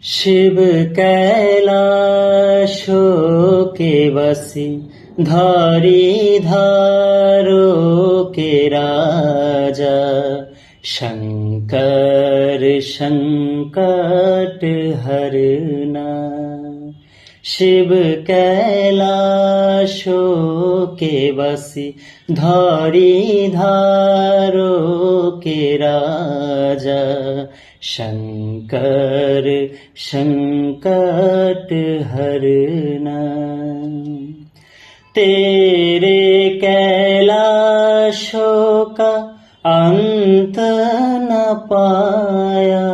शिव कैलाशो के बसी धारी धारो के राजा शंकर संकट हरना। शिव कैलाशो के बसी धारी धारो के राजा शंकर संकट हरना। तेरे कैलाशों का अंत न पाया,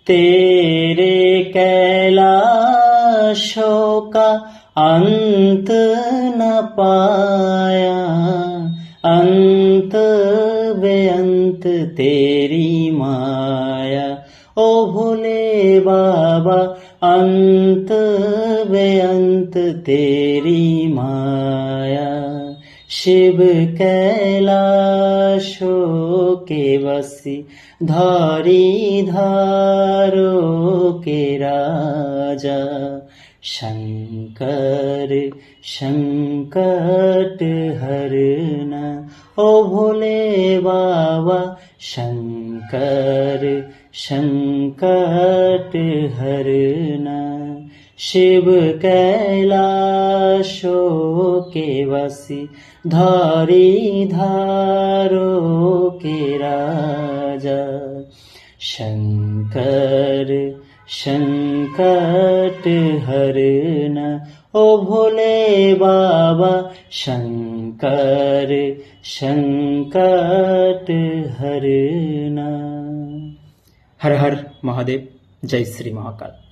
तेरे कैलाशों का अंत न पाया। अंत बेअंत तेरी माया, ओ भोले बाबा अंत बेअंत तेरी माया। शिव कैलाशो के बसी धारी धारो के राजा शंकर संकट हरना। ओ भोले बाबा शंकर संकट हरना। शिव कैलाशो के बसी धारी धारो के राजा शंकर संकट हरना। ओ भोले बाबा शंकर संकट हरना। हर हर महादेव। जय श्री महाकाल।